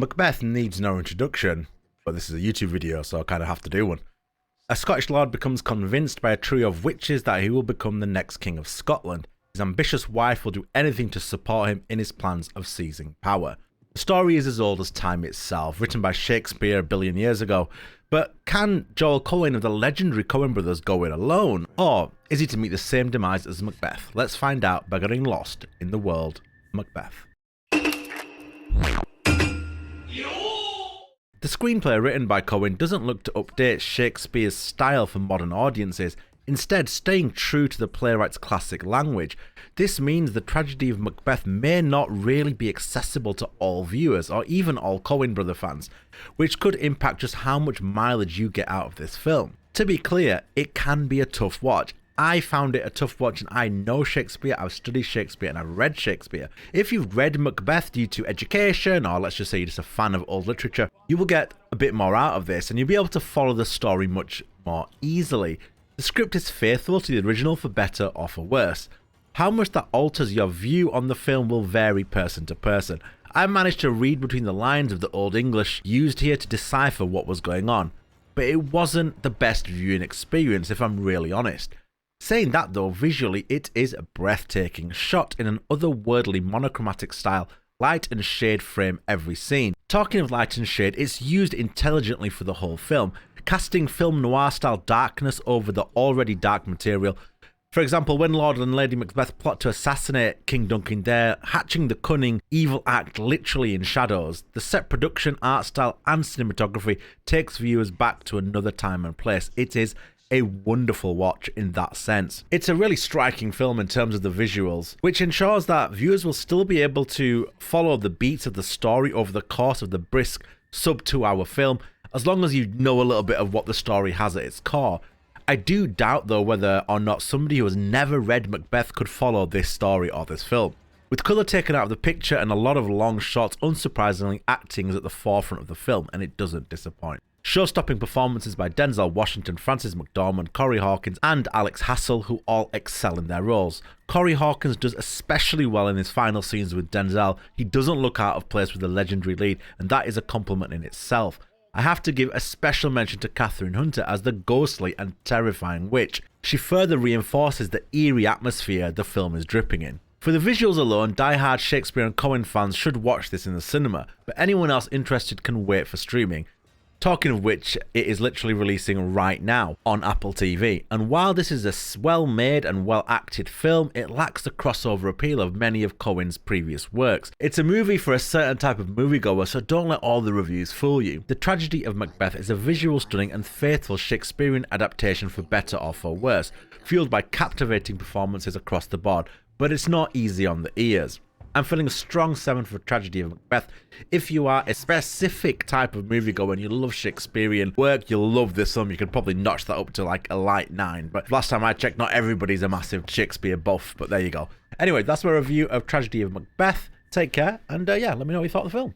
Macbeth needs no introduction, but this is a YouTube video, so I kind of have to do one. A Scottish lord becomes convinced by a trio of witches that he will become the next king of Scotland. His ambitious wife will do anything to support him in his plans of seizing power. The story is as old as time itself, written by Shakespeare a billion years ago. But can Joel Cohen of the legendary Coen brothers go it alone? Or is he to meet the same demise as Macbeth? Let's find out by getting lost in the world of Macbeth. The screenplay written by Cohen doesn't look to update Shakespeare's style for modern audiences, instead staying true to the playwright's classic language. This means the tragedy of Macbeth may not really be accessible to all viewers, or even all Coen brother fans, which could impact just how much mileage you get out of this film. To be clear, it can be a tough watch. I found it a tough watch, and I know Shakespeare, I've studied Shakespeare, and I've read Shakespeare. If you've read Macbeth due to education, or let's just say you're just a fan of old literature, you will get a bit more out of this, and you'll be able to follow the story much more easily. The script is faithful to the original for better or for worse. How much that alters your view on the film will vary person to person. I managed to read between the lines of the Old English used here to decipher what was going on, but it wasn't the best viewing experience if I'm really honest. Saying that though, visually it is breathtaking, shot in an otherworldly monochromatic style. Light and shade frame every scene. Talking of light and shade, it's used intelligently for the whole film, casting film noir style darkness over the already dark material. For example, when Lord and Lady Macbeth plot to assassinate King Duncan, they're hatching the cunning, evil act literally in shadows. The set production, art style and cinematography takes viewers back to another time and place. It is a wonderful watch in that sense. It's a really striking film in terms of the visuals, which ensures that viewers will still be able to follow the beats of the story over the course of the brisk sub 2 hour film, as long as you know a little bit of what the story has at its core. I do doubt though whether or not somebody who has never read Macbeth could follow this story or this film. With colour taken out of the picture and a lot of long shots, unsurprisingly acting is at the forefront of the film, and it doesn't disappoint. Show-stopping performances by Denzel Washington, Frances McDormand, Corey Hawkins and Alex Hassel, who all excel in their roles. Corey Hawkins does especially well in his final scenes with Denzel. He doesn't look out of place with the legendary lead, and that is a compliment in itself. I have to give a special mention to Catherine Hunter as the ghostly and terrifying witch. She further reinforces the eerie atmosphere the film is dripping in. For the visuals alone, die-hard Shakespeare and Coen fans should watch this in the cinema, but anyone else interested can wait for streaming. Talking of which, it is literally releasing right now on Apple TV, and while this is a well-made and well-acted film, it lacks the crossover appeal of many of Coen's previous works. It's a movie for a certain type of moviegoer, so don't let all the reviews fool you. The Tragedy of Macbeth is a visual stunning and faithful Shakespearean adaptation for better or for worse, fueled by captivating performances across the board, but it's not easy on the ears. I'm feeling a strong 7 for Tragedy of Macbeth. If you are a specific type of moviegoer and you love Shakespearean work, you'll love this film. You could probably notch that up to like a light 9. But last time I checked, not everybody's a massive Shakespeare buff, but there you go. Anyway, that's my review of Tragedy of Macbeth. Take care, and yeah, let me know what you thought of the film.